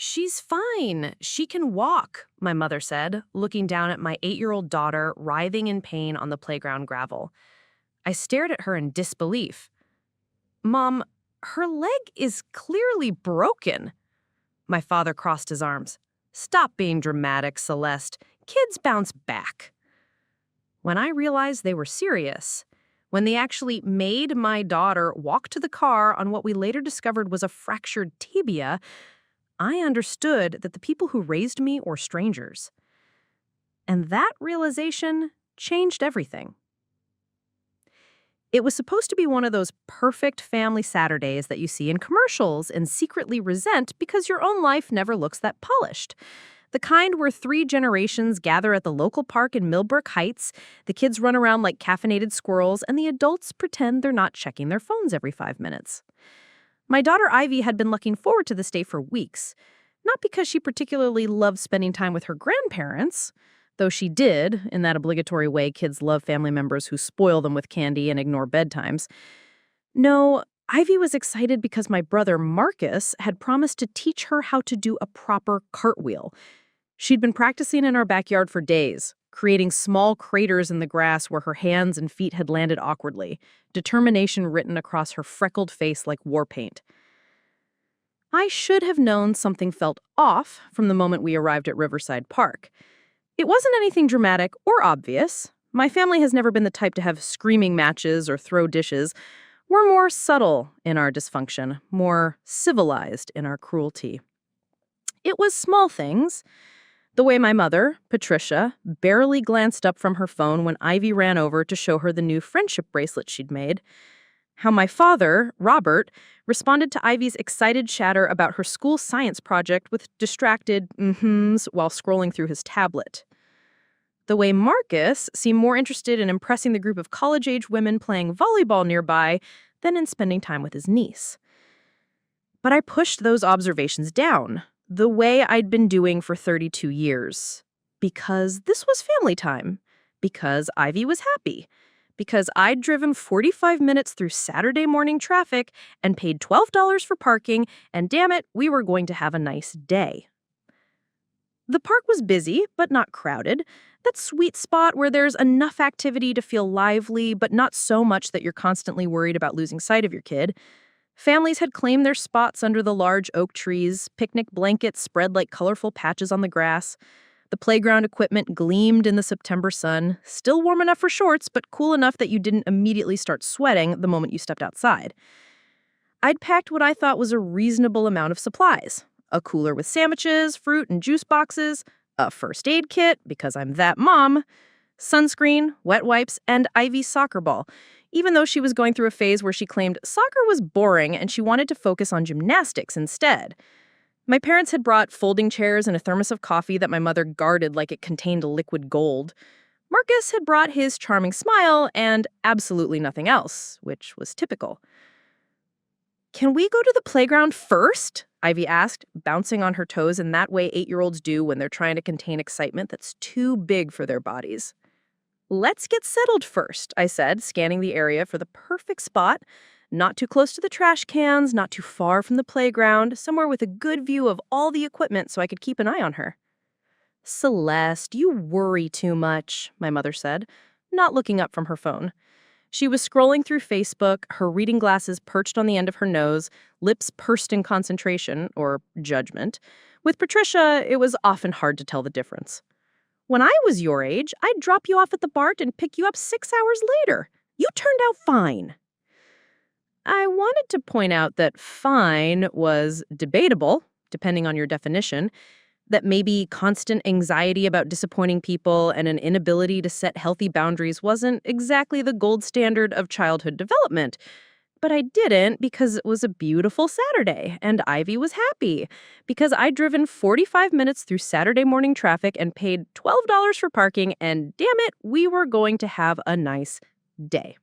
She's fine. She can walk, my mother said, looking down at my 8-year-old daughter writhing in pain on the playground gravel. I stared at her in disbelief. Mom, her leg is clearly broken. My father crossed his arms. Stop being dramatic, Celeste. Kids bounce back. When I realized they were serious, when they actually made my daughter walk to the car on what we later discovered was a fractured tibia, I understood that the people who raised me were strangers. And that realization changed everything. It was supposed to be one of those perfect family Saturdays that you see in commercials and secretly resent because your own life never looks that polished. The kind where 3 generations gather at the local park in Millbrook Heights, the kids run around like caffeinated squirrels, and the adults pretend they're not checking their phones every 5 minutes. My daughter Ivy had been looking forward to this day for weeks, not because she particularly loved spending time with her grandparents, though she did, in that obligatory way kids love family members who spoil them with candy and ignore bedtimes. No, Ivy was excited because my brother Marcus had promised to teach her how to do a proper cartwheel. She'd been practicing in our backyard for days, creating small craters in the grass where her hands and feet had landed awkwardly, determination written across her freckled face like war paint. I should have known something felt off from the moment we arrived at Riverside Park. It wasn't anything dramatic or obvious. My family has never been the type to have screaming matches or throw dishes. We're more subtle in our dysfunction, more civilized in our cruelty. It was small things. The way my mother, Patricia, barely glanced up from her phone when Ivy ran over to show her the new friendship bracelet she'd made. How my father, Robert, responded to Ivy's excited chatter about her school science project with distracted mm-hms while scrolling through his tablet. The way Marcus seemed more interested in impressing the group of college-age women playing volleyball nearby than in spending time with his niece. But I pushed those observations down, the way I'd been doing for 32 years. Because this was family time. Because Ivy was happy. Because I'd driven 45 minutes through Saturday morning traffic and paid $12 for parking, and damn it, we were going to have a nice day. The park was busy, but not crowded. That sweet spot where there's enough activity to feel lively, but not so much that you're constantly worried about losing sight of your kid. Families had claimed their spots under the large oak trees, picnic blankets spread like colorful patches on the grass. The playground equipment gleamed in the September sun, still warm enough for shorts, but cool enough that you didn't immediately start sweating the moment you stepped outside. I'd packed what I thought was a reasonable amount of supplies. A cooler with sandwiches, fruit and juice boxes, a first aid kit, because I'm that mom, sunscreen, wet wipes, and Ivy's soccer ball, even though she was going through a phase where she claimed soccer was boring and she wanted to focus on gymnastics instead. My parents had brought folding chairs and a thermos of coffee that my mother guarded like it contained liquid gold. Marcus had brought his charming smile and absolutely nothing else, which was typical. "Can we go to the playground first?" Ivy asked, bouncing on her toes in that way 8-year-olds do when they're trying to contain excitement that's too big for their bodies. "Let's get settled first," I said, scanning the area for the perfect spot. Not too close to the trash cans, not too far from the playground, somewhere with a good view of all the equipment so I could keep an eye on her. "Celeste, you worry too much," my mother said, not looking up from her phone. She was scrolling through Facebook, her reading glasses perched on the end of her nose, lips pursed in concentration, or judgment. With Patricia, it was often hard to tell the difference. "When I was your age, I'd drop you off at the BART and pick you up 6 hours later. You turned out fine." I wanted to point out that fine was debatable, depending on your definition, that maybe constant anxiety about disappointing people and an inability to set healthy boundaries wasn't exactly the gold standard of childhood development. But I didn't because it was a beautiful Saturday, and Ivy was happy, because I'd driven 45 minutes through Saturday morning traffic and paid $12 for parking, and damn it, we were going to have a nice day.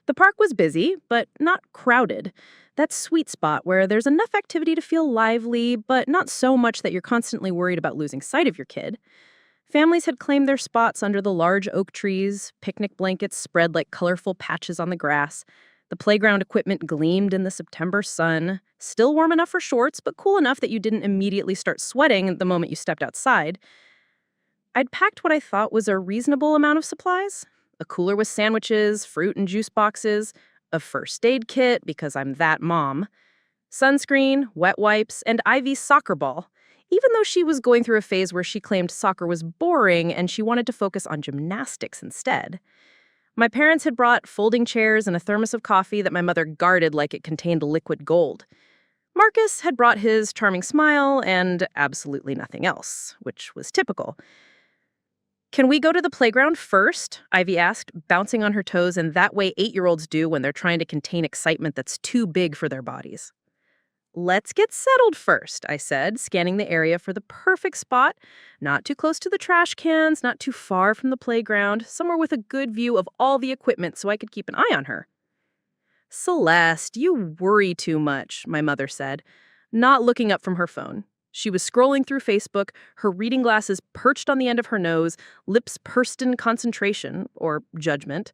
The park was busy, but not crowded. That sweet spot where there's enough activity to feel lively, but not so much that you're constantly worried about losing sight of your kid. Families had claimed their spots under the large oak trees, picnic blankets spread like colorful patches on the grass. The playground equipment gleamed in the September sun, still warm enough for shorts, but cool enough that you didn't immediately start sweating the moment you stepped outside. I'd packed what I thought was a reasonable amount of supplies. A cooler with sandwiches, fruit and juice boxes, a first aid kit because I'm that mom, sunscreen, wet wipes, and Ivy's soccer ball, even though she was going through a phase where she claimed soccer was boring and she wanted to focus on gymnastics instead. My parents had brought folding chairs and a thermos of coffee that my mother guarded like it contained liquid gold. Marcus had brought his charming smile and absolutely nothing else, which was typical. "Can we go to the playground first?" Ivy asked, bouncing on her toes in that way 8-year-olds do when they're trying to contain excitement that's too big for their bodies. "Let's get settled first," I said, scanning the area for the perfect spot, not too close to the trash cans, not too far from the playground, somewhere with a good view of all the equipment so I could keep an eye on her. "Celeste, you worry too much," my mother said, not looking up from her phone. She was scrolling through Facebook, her reading glasses perched on the end of her nose, lips pursed in concentration, or judgment.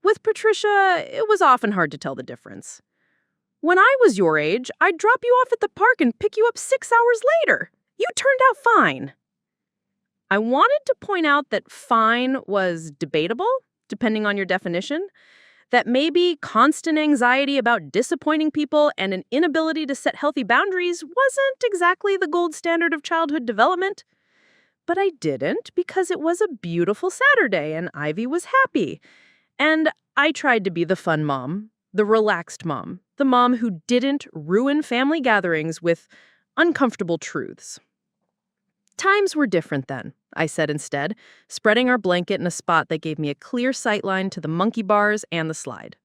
With Patricia, it was often hard to tell the difference. "When I was your age, I'd drop you off at the park and pick you up 6 hours later. You turned out fine." I wanted to point out that fine was debatable, depending on your definition, that maybe constant anxiety about disappointing people and an inability to set healthy boundaries wasn't exactly the gold standard of childhood development. But I didn't because it was a beautiful Saturday and Ivy was happy. And I tried to be the fun mom, the relaxed mom, the mom who didn't ruin family gatherings with uncomfortable truths. "Times were different then," I said instead, spreading our blanket in a spot that gave me a clear sightline to the monkey bars and the slide.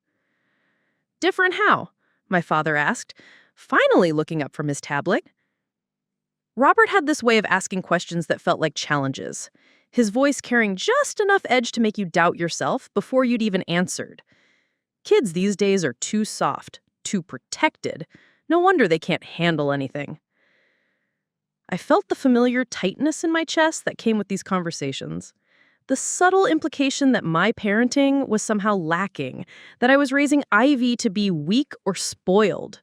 "Different how?" my father asked, finally looking up from his tablet. Robert had this way of asking questions that felt like challenges, his voice carrying just enough edge to make you doubt yourself before you'd even answered. Kids these days are too soft, too protected. No wonder they can't handle anything. I felt the familiar tightness in my chest that came with these conversations. The subtle implication that my parenting was somehow lacking, that I was raising Ivy to be weak or spoiled.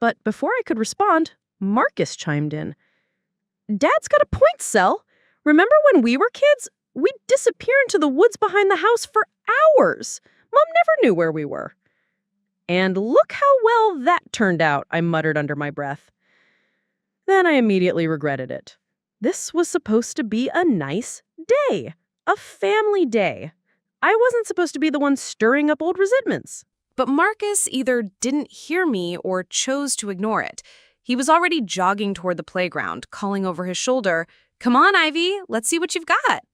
But before I could respond, Marcus chimed in. "Dad's got a point, Cel. Remember when we were kids? We'd disappear into the woods behind the house for hours. Mom never knew where we were." "And look how well that turned out," I muttered under my breath. Then I immediately regretted it. This was supposed to be a nice day, a family day. I wasn't supposed to be the one stirring up old resentments. But Marcus either didn't hear me or chose to ignore it. He was already jogging toward the playground, calling over his shoulder, "Come on, Ivy, let's see what you've got."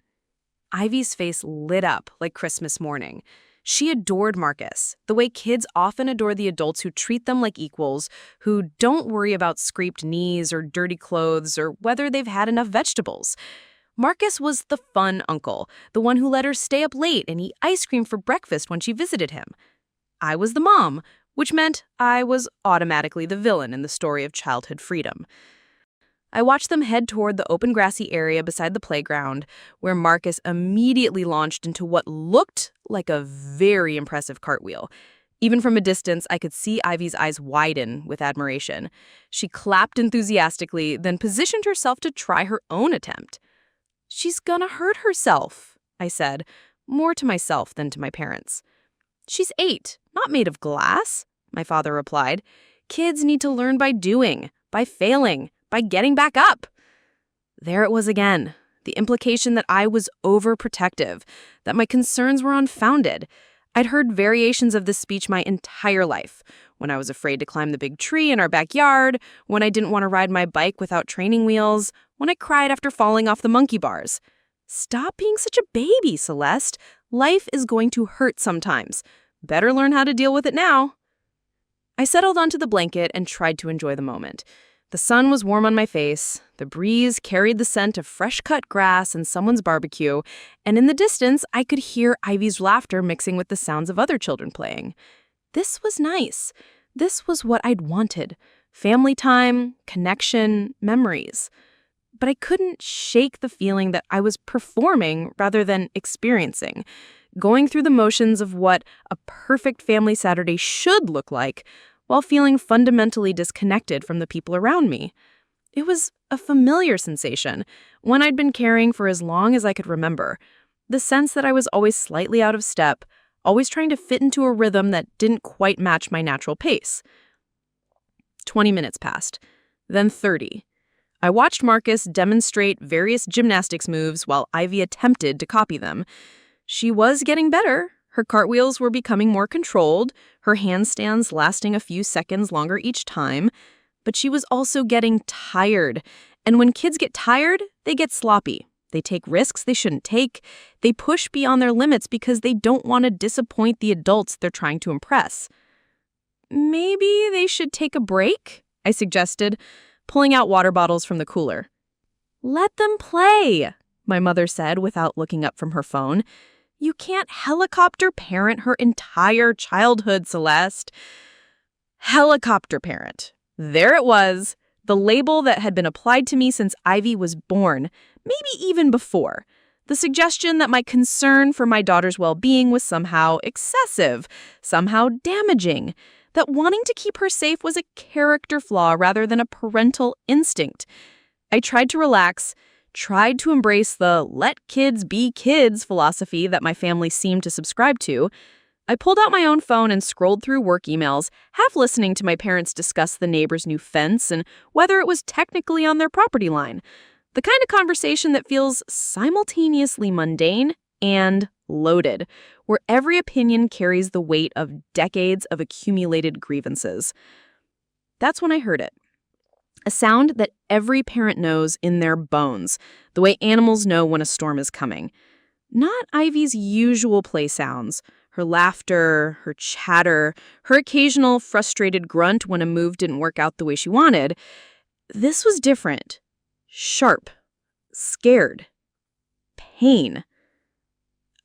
Ivy's face lit up like Christmas morning. She adored Marcus, the way kids often adore the adults who treat them like equals, who don't worry about scraped knees or dirty clothes or whether they've had enough vegetables. Marcus was the fun uncle, the one who let her stay up late and eat ice cream for breakfast when she visited him. I was the mom, which meant I was automatically the villain in the story of childhood freedom. I watched them head toward the open grassy area beside the playground, where Marcus immediately launched into what looked like a very impressive cartwheel. Even from a distance, I could see Ivy's eyes widen with admiration. She clapped enthusiastically, then positioned herself to try her own attempt. "She's gonna hurt herself," I said, more to myself than to my parents. "She's 8, not made of glass," my father replied. "Kids need to learn by doing, by failing, by getting back up." There it was again, the implication that I was overprotective, that my concerns were unfounded. I'd heard variations of this speech my entire life, when I was afraid to climb the big tree in our backyard, when I didn't want to ride my bike without training wheels, when I cried after falling off the monkey bars. Stop being such a baby, Celeste. Life is going to hurt sometimes. Better learn how to deal with it now. I settled onto the blanket and tried to enjoy the moment. The sun was warm on my face, the breeze carried the scent of fresh-cut grass and someone's barbecue, and in the distance, I could hear Ivy's laughter mixing with the sounds of other children playing. This was nice. This was what I'd wanted. Family time, connection, memories. But I couldn't shake the feeling that I was performing rather than experiencing. going through the motions of what a perfect family Saturday should look like, while feeling fundamentally disconnected from the people around me. It was a familiar sensation, one I'd been carrying for as long as I could remember. The sense that I was always slightly out of step, always trying to fit into a rhythm that didn't quite match my natural pace. 20 minutes passed, then 30. I watched Marcus demonstrate various gymnastics moves while Ivy attempted to copy them. She was getting better. Her cartwheels were becoming more controlled, her handstands lasting a few seconds longer each time. But she was also getting tired. And when kids get tired, they get sloppy. They take risks they shouldn't take. They push beyond their limits because they don't want to disappoint the adults they're trying to impress. Maybe they should take a break, I suggested, pulling out water bottles from the cooler. Let them play, my mother said without looking up from her phone. You can't helicopter parent her entire childhood, Celeste. Helicopter parent. There it was, the label that had been applied to me since Ivy was born, maybe even before. The suggestion that my concern for my daughter's well-being was somehow excessive, somehow damaging, that wanting to keep her safe was a character flaw rather than a parental instinct. I tried to relax, tried to embrace the let kids be kids philosophy that my family seemed to subscribe to. I pulled out my own phone and scrolled through work emails, half listening to my parents discuss the neighbor's new fence and whether it was technically on their property line. The kind of conversation that feels simultaneously mundane and loaded, where every opinion carries the weight of decades of accumulated grievances. That's when I heard it. A sound that every parent knows in their bones, the way animals know when a storm is coming. Not Ivy's usual play sounds. Her laughter, her chatter, her occasional frustrated grunt when a move didn't work out the way she wanted. This was different. Sharp. Scared. Pain.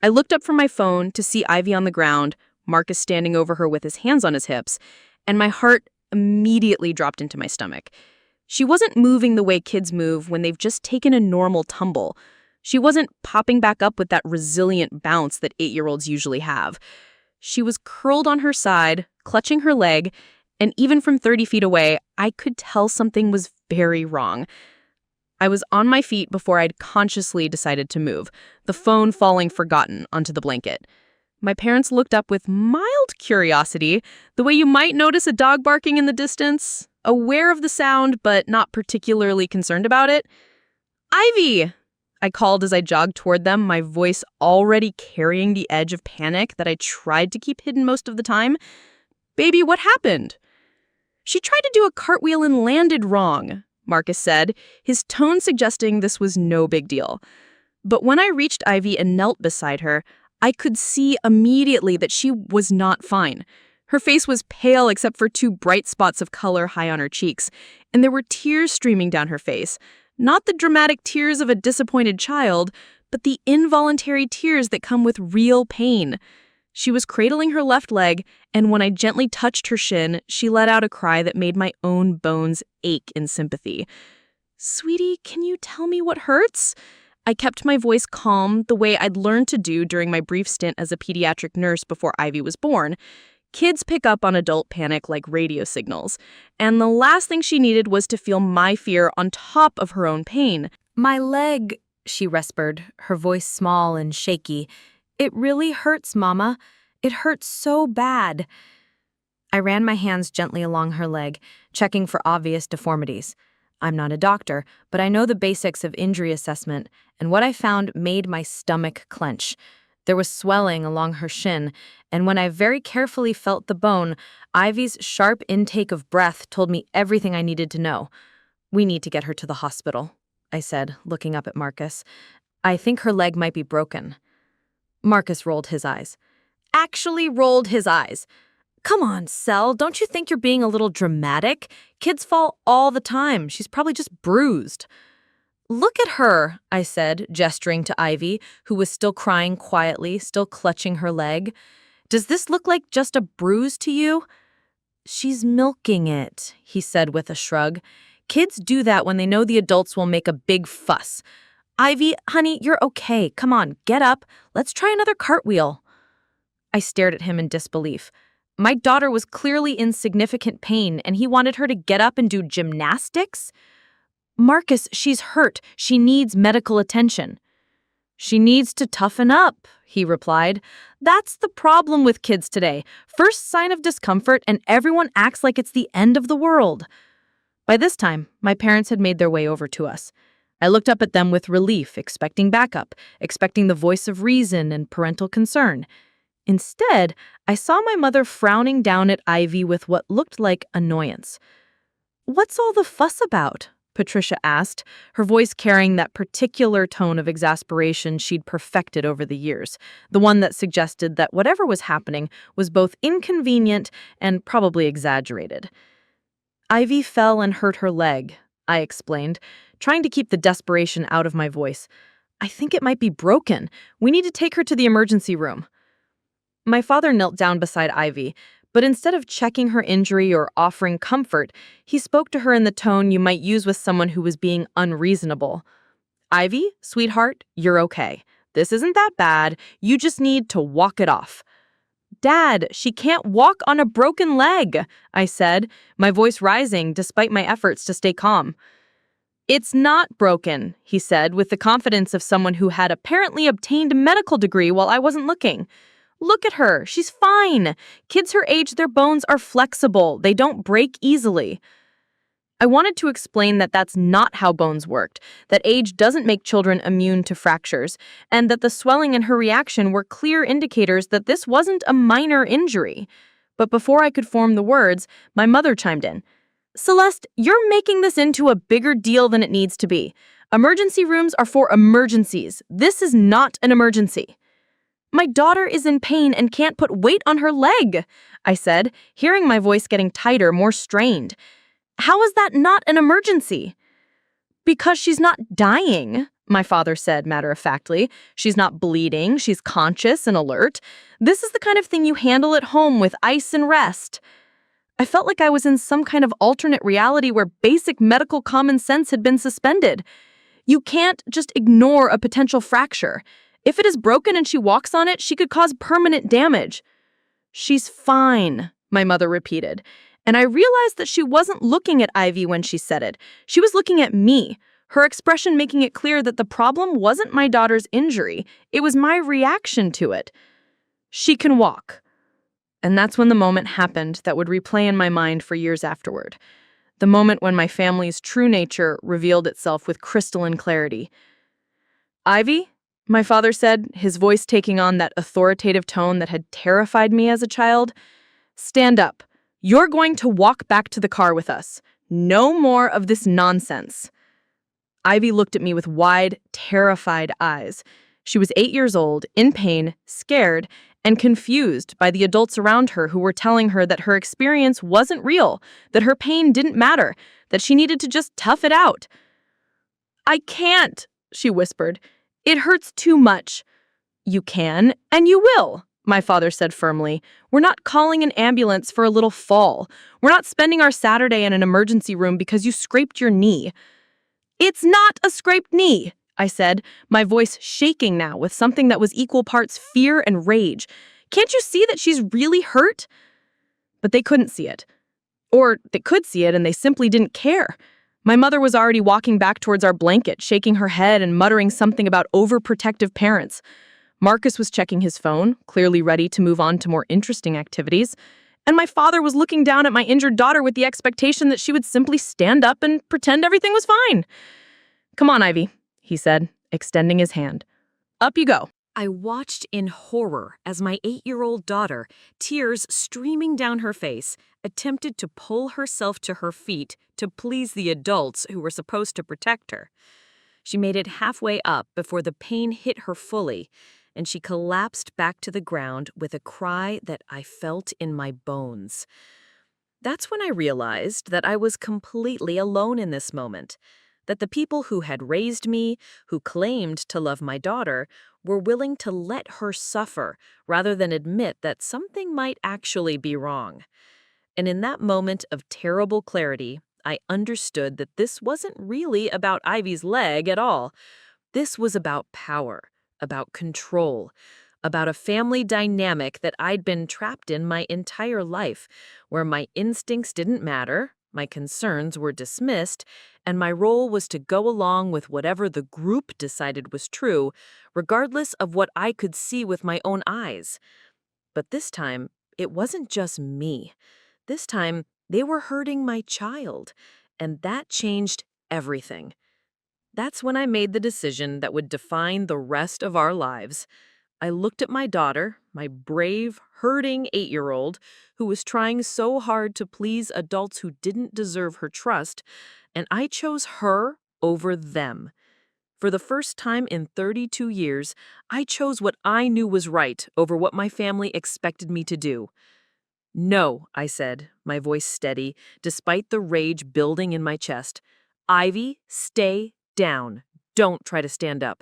I looked up from my phone to see Ivy on the ground, Marcus standing over her with his hands on his hips, and my heart immediately dropped into my stomach. She wasn't moving the way kids move when they've just taken a normal tumble. She wasn't popping back up with that resilient bounce that 8-year-olds usually have. She was curled on her side, clutching her leg, and even from 30 feet away, I could tell something was very wrong. I was on my feet before I'd consciously decided to move, the phone falling forgotten onto the blanket. My parents looked up with mild curiosity, the way you might notice a dog barking in the distance, aware of the sound but not particularly concerned about it. "Ivy!" I called as I jogged toward them, my voice already carrying the edge of panic that I tried to keep hidden most of the time. "Baby, what happened?" "She tried to do a cartwheel and landed wrong," Marcus said, his tone suggesting this was no big deal. But when I reached Ivy and knelt beside her, I could see immediately that she was not fine. Her face was pale except for 2 bright spots of color high on her cheeks, and there were tears streaming down her face. Not the dramatic tears of a disappointed child, but the involuntary tears that come with real pain. She was cradling her left leg, and when I gently touched her shin, she let out a cry that made my own bones ache in sympathy. "Sweetie, can you tell me what hurts?" I kept my voice calm, the way I'd learned to do during my brief stint as a pediatric nurse before Ivy was born. Kids pick up on adult panic like radio signals, and the last thing she needed was to feel my fear on top of her own pain. "My leg," she whispered, her voice small and shaky. "It really hurts, Mama. It hurts so bad." I ran my hands gently along her leg, checking for obvious deformities. I'm not a doctor, but I know the basics of injury assessment, and what I found made my stomach clench. There was swelling along her shin, and when I very carefully felt the bone, Ivy's sharp intake of breath told me everything I needed to know. "We need to get her to the hospital," I said, looking up at Marcus. "I think her leg might be broken." Marcus rolled his eyes. Actually rolled his eyes. "Come on, Cel, don't you think you're being a little dramatic? Kids fall all the time. She's probably just bruised." "Look at her," I said, gesturing to Ivy, who was still crying quietly, still clutching her leg. "Does this look like just a bruise to you?" "She's milking it," he said with a shrug. "Kids do that when they know the adults will make a big fuss. Ivy, honey, you're okay. Come on, get up. Let's try another cartwheel. I stared at him in disbelief. My daughter was clearly in significant pain, and he wanted her to get up and do gymnastics? Marcus, she's hurt. She needs medical attention. She needs to toughen up, he replied. That's the problem with kids today. First sign of discomfort, and everyone acts like it's the end of the world. By this time, my parents had made their way over to us. I looked up at them with relief, expecting backup, expecting the voice of reason and parental concern. Instead, I saw my mother frowning down at Ivy with what looked like annoyance. "What's all the fuss about?" Patricia asked, her voice carrying that particular tone of exasperation she'd perfected over the years, the one that suggested that whatever was happening was both inconvenient and probably exaggerated. "Ivy fell and hurt her leg," I explained, trying to keep the desperation out of my voice. "I think it might be broken. We need to take her to the emergency room." My father knelt down beside Ivy, but instead of checking her injury or offering comfort, he spoke to her in the tone you might use with someone who was being unreasonable. "Ivy, sweetheart, you're okay. This isn't that bad. You just need to walk it off." "Dad, she can't walk on a broken leg," I said, my voice rising despite my efforts to stay calm. "It's not broken," he said, with the confidence of someone who had apparently obtained a medical degree while I wasn't looking. "Look at her. She's fine. Kids her age, their bones are flexible. They don't break easily." I wanted to explain that that's not how bones worked, that age doesn't make children immune to fractures, and that the swelling and her reaction were clear indicators that this wasn't a minor injury. But before I could form the words, my mother chimed in. "Celeste, you're making this into a bigger deal than it needs to be. Emergency rooms are for emergencies. This is not an emergency." "My daughter is in pain and can't put weight on her leg," I said, hearing my voice getting tighter, more strained. "How is that not an emergency?" "Because she's not dying," my father said matter-of-factly. "She's not bleeding, she's conscious and alert. This is the kind of thing you handle at home with ice and rest." I felt like I was in some kind of alternate reality where basic medical common sense had been suspended. You can't just ignore a potential fracture. If it is broken and she walks on it, she could cause permanent damage. "She's fine," my mother repeated, and I realized that she wasn't looking at Ivy when she said it. She was looking at me, her expression making it clear that the problem wasn't my daughter's injury, it was my reaction to it. "She can walk." And that's when the moment happened that would replay in my mind for years afterward. The moment when my family's true nature revealed itself with crystalline clarity. "Ivy," my father said, his voice taking on that authoritative tone that had terrified me as a child, "stand up. You're going to walk back to the car with us. No more of this nonsense." Ivy looked at me with wide, terrified eyes. She was 8 years old, in pain, scared, and confused by the adults around her who were telling her that her experience wasn't real, that her pain didn't matter, that she needed to just tough it out. "I can't," she whispered. "It hurts too much." "You can, and you will," my father said firmly. "We're not calling an ambulance for a little fall. We're not spending our Saturday in an emergency room because you scraped your knee." "It's not a scraped knee," I said, my voice shaking now with something that was equal parts fear and rage. "Can't you see that she's really hurt?" But they couldn't see it. Or they could see it and they simply didn't care. My mother was already walking back towards our blanket, shaking her head and muttering something about overprotective parents. Marcus was checking his phone, clearly ready to move on to more interesting activities. And my father was looking down at my injured daughter with the expectation that she would simply stand up and pretend everything was fine. "Come on, Ivy," he said, extending his hand. "Up you go." I watched in horror as my 8-year-old daughter, tears streaming down her face, attempted to pull herself to her feet to please the adults who were supposed to protect her. She made it halfway up before the pain hit her fully, and she collapsed back to the ground with a cry that I felt in my bones. That's when I realized that I was completely alone in this moment, that the people who had raised me, who claimed to love my daughter, were willing to let her suffer rather than admit that something might actually be wrong. And in that moment of terrible clarity, I understood that this wasn't really about Ivy's leg at all. This was about power, about control, about a family dynamic that I'd been trapped in my entire life, where my instincts didn't matter, my concerns were dismissed, and my role was to go along with whatever the group decided was true, regardless of what I could see with my own eyes. But this time, it wasn't just me. This time, they were hurting my child, and that changed everything. That's when I made the decision that would define the rest of our lives. I looked at my daughter, my brave, hurting 8-year-old, who was trying so hard to please adults who didn't deserve her trust, and I chose her over them. For the first time in 32 years, I chose what I knew was right over what my family expected me to do. No, I said, my voice steady, despite the rage building in my chest. Ivy, stay down. Don't try to stand up.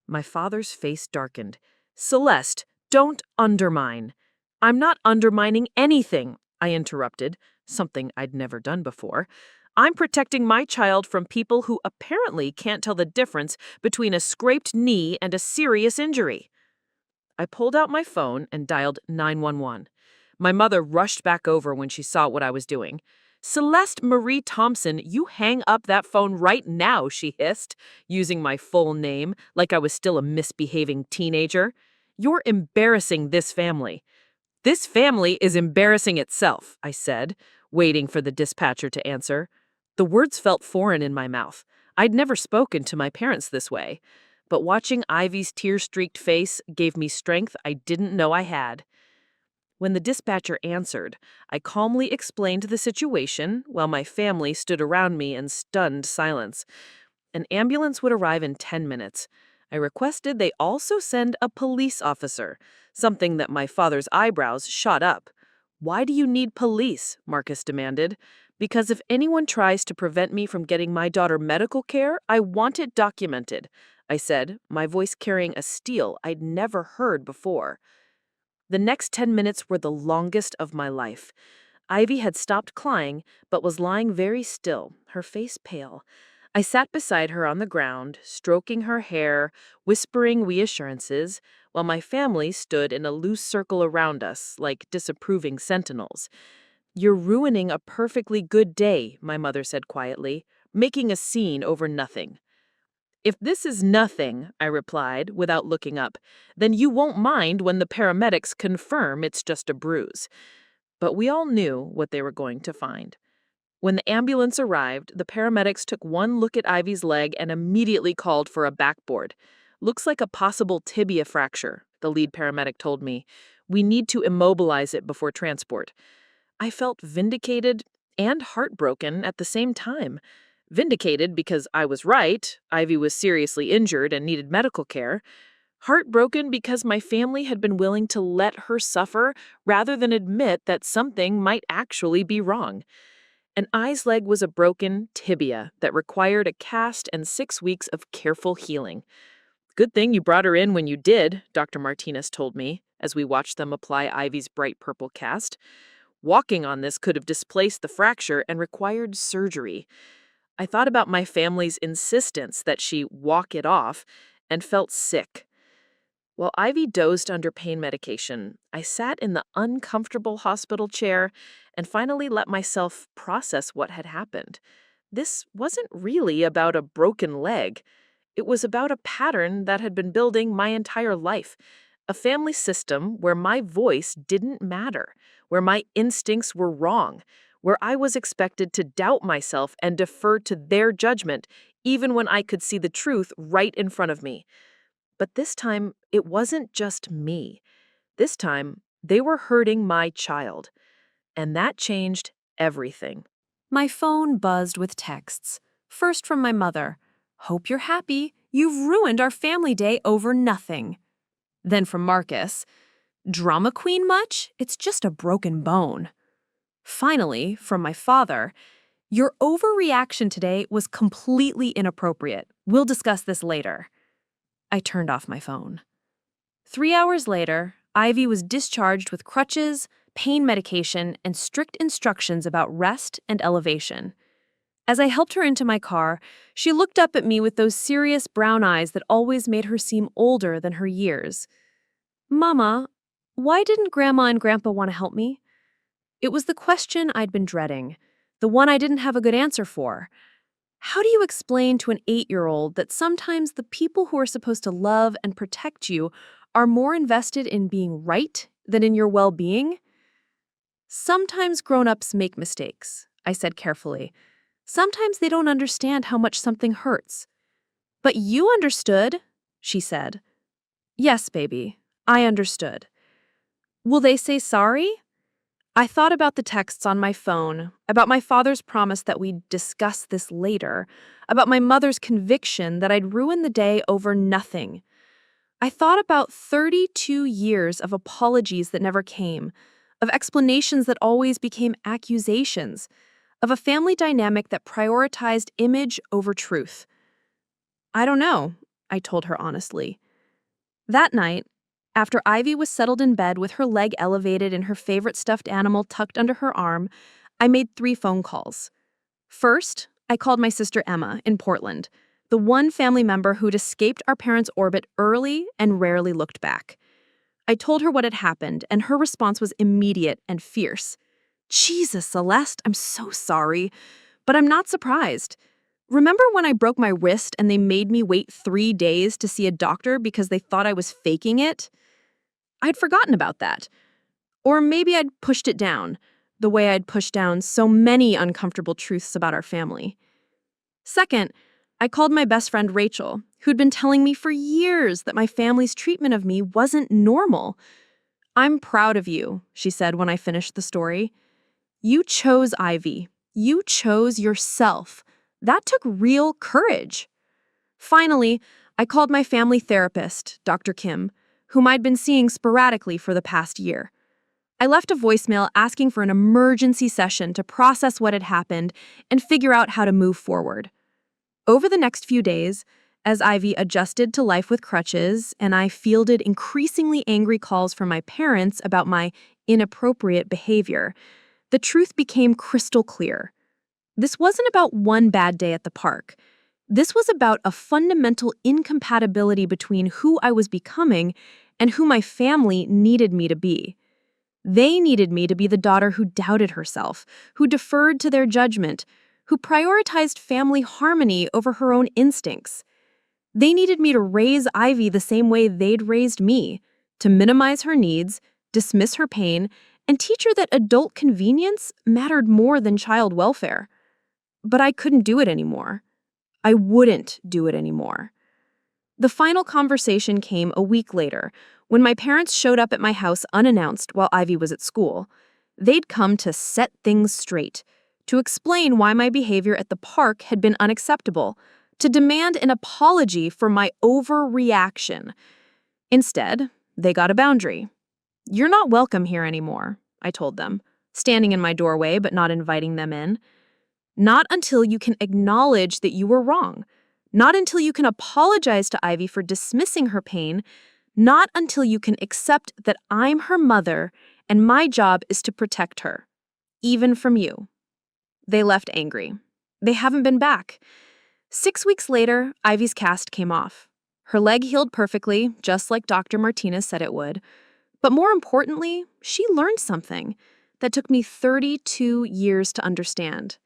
My father's face darkened. Celeste, don't undermine. I'm not undermining anything, I interrupted, something I'd never done before. I'm protecting my child from people who apparently can't tell the difference between a scraped knee and a serious injury. I pulled out my phone and dialed 911. My mother rushed back over when she saw what I was doing. Celeste Marie Thompson, you hang up that phone right now, she hissed, using my full name like I was still a misbehaving teenager. You're embarrassing this family. This family is embarrassing itself, I said, waiting for the dispatcher to answer. The words felt foreign in my mouth. I'd never spoken to my parents this way, but watching Ivy's tear-streaked face gave me strength I didn't know I had. When the dispatcher answered, I calmly explained the situation while my family stood around me in stunned silence. An ambulance would arrive in 10 minutes. I requested they also send a police officer, something that my father's eyebrows shot up. Why do you need police? Marcus demanded. Because if anyone tries to prevent me from getting my daughter medical care, I want it documented, I said, my voice carrying a steel I'd never heard before. The next 10 minutes were the longest of my life. Ivy had stopped crying, but was lying very still, her face pale. I sat beside her on the ground, stroking her hair, whispering reassurances, while my family stood in a loose circle around us, like disapproving sentinels. You're ruining a perfectly good day, my mother said quietly, making a scene over nothing. If this is nothing, I replied, without looking up, then you won't mind when the paramedics confirm it's just a bruise. But we all knew what they were going to find. When the ambulance arrived, the paramedics took one look at Ivy's leg and immediately called for a backboard. Looks like a possible tibia fracture, the lead paramedic told me. We need to immobilize it before transport. I felt vindicated and heartbroken at the same time. Vindicated because I was right, Ivy was seriously injured and needed medical care. Heartbroken because my family had been willing to let her suffer rather than admit that something might actually be wrong. And I's leg was a broken tibia that required a cast and 6 weeks of careful healing. Good thing you brought her in when you did, Dr. Martinez told me, as we watched them apply Ivy's bright purple cast. Walking on this could have displaced the fracture and required surgery. I thought about my family's insistence that she walk it off and felt sick. While Ivy dozed under pain medication, I sat in the uncomfortable hospital chair and finally let myself process what had happened. This wasn't really about a broken leg. It was about a pattern that had been building my entire life. A family system where my voice didn't matter, where my instincts were wrong, where I was expected to doubt myself and defer to their judgment, even when I could see the truth right in front of me. But this time, it wasn't just me. This time, they were hurting my child. And that changed everything. My phone buzzed with texts. First from my mother. Hope you're happy. You've ruined our family day over nothing. Then from Marcus. Drama queen much? It's just a broken bone. Finally, from my father. Your overreaction today was completely inappropriate. We'll discuss this later. I turned off my phone. 3 hours later, Ivy was discharged with crutches, pain medication, and strict instructions about rest and elevation. As I helped her into my car, she looked up at me with those serious brown eyes that always made her seem older than her years. Mama, why didn't Grandma and Grandpa want to help me? It was the question I'd been dreading, the one I didn't have a good answer for. How do you explain to an 8-year-old that sometimes the people who are supposed to love and protect you are more invested in being right than in your well-being? Sometimes grown-ups make mistakes, I said carefully. Sometimes they don't understand how much something hurts. But you understood, she said. Yes, baby, I understood. Will they say sorry? I thought about the texts on my phone, about my father's promise that we'd discuss this later, about my mother's conviction that I'd ruin the day over nothing. I thought about 32 years of apologies that never came, of explanations that always became accusations, of a family dynamic that prioritized image over truth. I don't know, I told her honestly. That night, after Ivy was settled in bed with her leg elevated and her favorite stuffed animal tucked under her arm, I made 3 phone calls. First, I called my sister Emma in Portland, the one family member who'd escaped our parents' orbit early and rarely looked back. I told her what had happened, and her response was immediate and fierce. Jesus, Celeste, I'm so sorry, but I'm not surprised. Remember when I broke my wrist and they made me wait 3 days to see a doctor because they thought I was faking it? I'd forgotten about that. Or maybe I'd pushed it down, the way I'd pushed down so many uncomfortable truths about our family. Second, I called my best friend Rachel, who'd been telling me for years that my family's treatment of me wasn't normal. I'm proud of you, she said when I finished the story. You chose Ivy. You chose yourself. That took real courage. Finally, I called my family therapist, Dr. Kim, whom I'd been seeing sporadically for the past year. I left a voicemail asking for an emergency session to process what had happened and figure out how to move forward. Over the next few days, as Ivy adjusted to life with crutches and I fielded increasingly angry calls from my parents about my inappropriate behavior, the truth became crystal clear. This wasn't about one bad day at the park. This was about a fundamental incompatibility between who I was becoming and who my family needed me to be. They needed me to be the daughter who doubted herself, who deferred to their judgment, who prioritized family harmony over her own instincts. They needed me to raise Ivy the same way they'd raised me, to minimize her needs, dismiss her pain, and teach her that adult convenience mattered more than child welfare. But I couldn't do it anymore. I wouldn't do it anymore. The final conversation came a week later, when my parents showed up at my house unannounced while Ivy was at school. They'd come to set things straight, to explain why my behavior at the park had been unacceptable, to demand an apology for my overreaction. Instead, they got a boundary. You're not welcome here anymore, I told them, standing in my doorway but not inviting them in. Not until you can acknowledge that you were wrong. Not until you can apologize to Ivy for dismissing her pain. Not until you can accept that I'm her mother and my job is to protect her, even from you. They left angry. They haven't been back. 6 weeks later, Ivy's cast came off. Her leg healed perfectly, just like Dr. Martinez said it would. But more importantly, she learned something that took me 32 years to understand.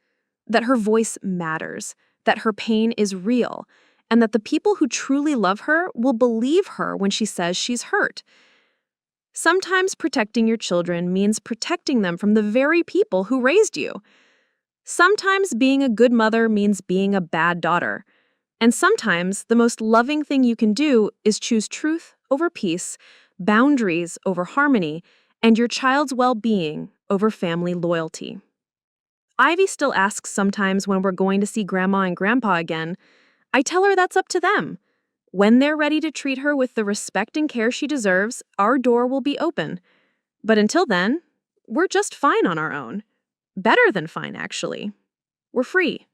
That her voice matters, that her pain is real, and that the people who truly love her will believe her when she says she's hurt. Sometimes protecting your children means protecting them from the very people who raised you. Sometimes being a good mother means being a bad daughter. And sometimes the most loving thing you can do is choose truth over peace, boundaries over harmony, and your child's well-being over family loyalty. Ivy still asks sometimes when we're going to see Grandma and Grandpa again. I tell her that's up to them. When they're ready to treat her with the respect and care she deserves, our door will be open. But until then, we're just fine on our own. Better than fine, actually. We're free.